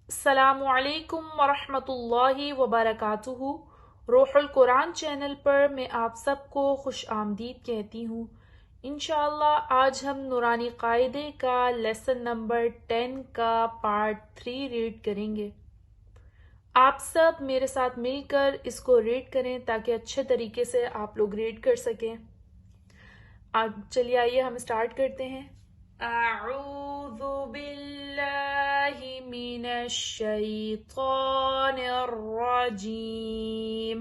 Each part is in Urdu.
السلام علیکم ورحمۃ اللہ وبرکاتہ۔ روح القرآن چینل پر میں آپ سب کو خوش آمدید کہتی ہوں۔ انشاءاللہ آج ہم نورانی قاعدے کا لیسن نمبر 10 کا پارٹ 3 ریڈ کریں گے۔ آپ سب میرے ساتھ مل کر اس کو ریڈ کریں تاکہ اچھے طریقے سے آپ لوگ ریڈ کر سکیں۔ چلیے آئیے ہم اسٹارٹ کرتے ہیں۔ اعوذ باللہ من الشیطان الرجیم،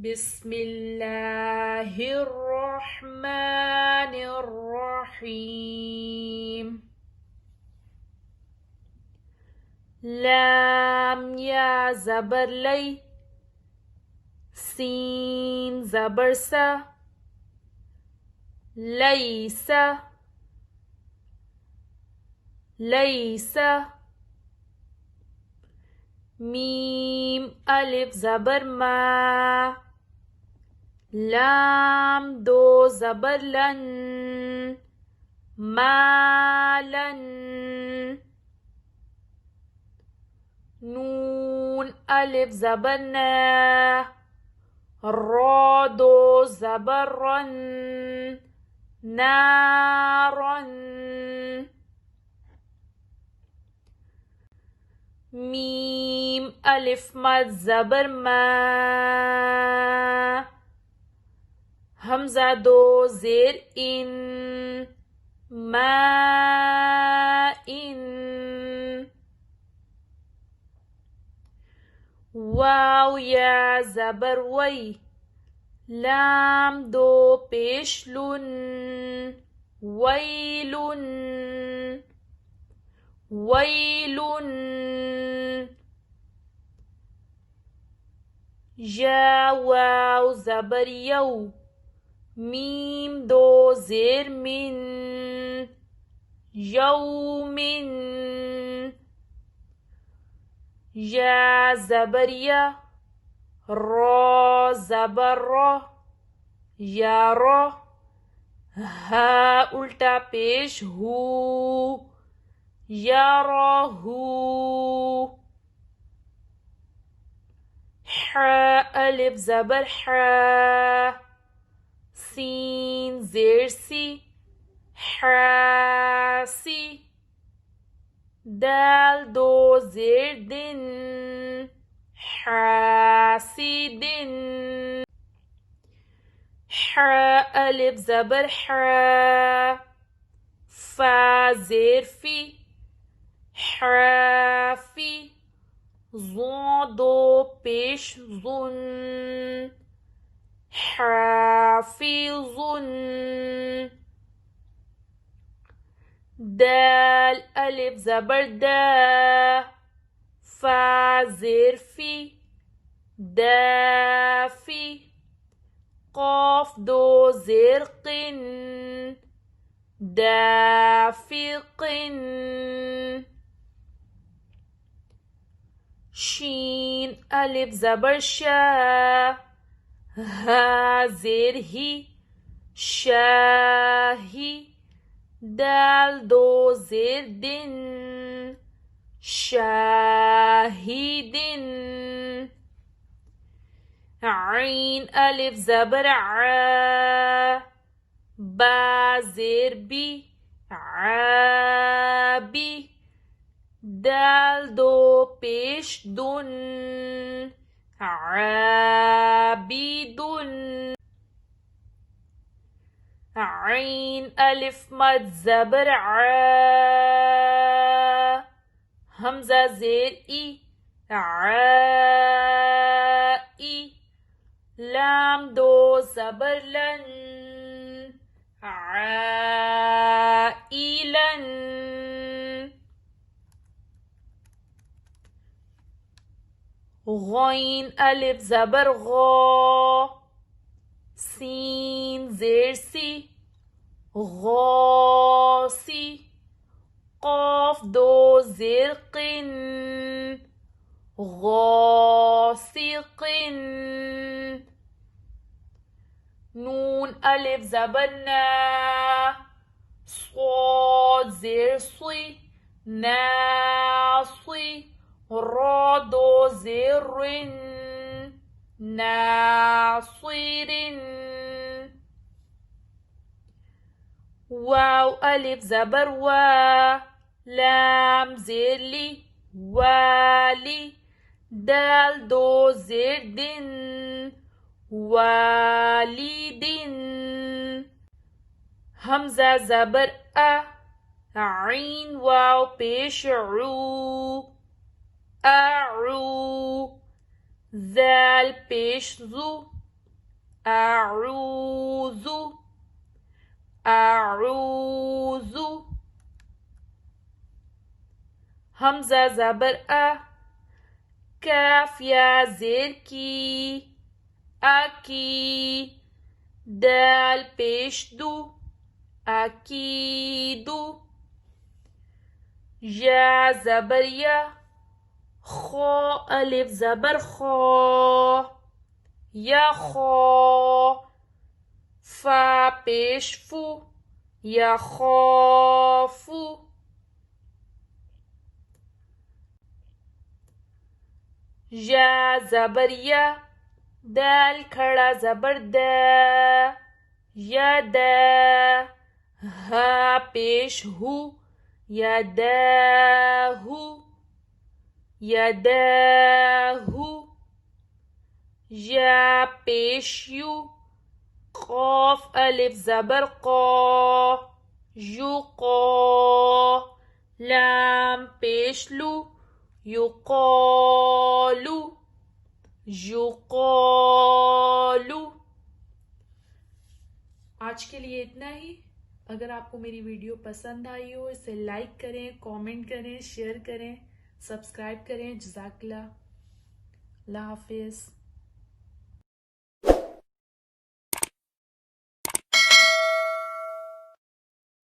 بسم اللہ الرحمن الرحیم۔ لام یا زبر لی، سین زبر سا، لیسا لیسا، میم الف زبر ما، لام دو زبر لن، مالن، نون الف زبر نا، را دو زبر رن، نارن، میم الف مد زبر ما، حمزہ دو زیر ان، ما ان، واو یا زبر وی، لام دو پیش لن، ویلن ویلن، یا واو زبر یو، میم دو زیر من، یومن، یا زبر یا، را زبر را، یارا، ہا الٹا پیش ہو، یراہو، ح الف زبر حا، سین زیر سی، حاسی، دال دو زیر دن، حاسدن، ح الف زبر حا، فا زیر فی، حافی، ظا دو پیش ظن، حافظن، دال الف زبر دا، فا زیر فی، دافی، قاف دو زیر قن، دافقن، شین الف زبر شا، ہا زیر ہی، شاہی، دال دو زیر دن، شاہدن، عین الف زبر عا، با زیر بی، عابی، دال دو پیش دن، عابدن، عین الف مد زبر عا، حمزہ زیر ای، عائی، لام دو زبر لن، عائلن، غین الف زبر غا، سین زیر سی، غاسی، قاف دو زیر قن، غاسقن، نون الف زبر نا، صاد زیر صی، ناصي را دو زر ناصر واو ألف زبر وا لام زير لي والي دال دو زير دن والد حمزة زبر عين واو پیش عو أعو ذال پیش زو أعوذ أعوذ حمزة زبر کاف یا زیر کی اکی دال پیش دو اکیدو یا زبر یا خو الف زبر خو یا خو فا پیش فو یا خوفو یا زبر یا دال کھڑا زبر دا یا دا ہا پیش ہو یا دا ہو یا دا ہو یا پیش یو قاف الف زبر قا یو قا لام پیش لو یقالو یقالو. آج کے لیے اتنا ہی. اگر آپ کو میری ویڈیو پسند آئی ہو اسے لائک کریں، کامنٹ کریں، شیئر کریں، سبسکرائب کریں. جزاک اللہ. اللہ حافظ.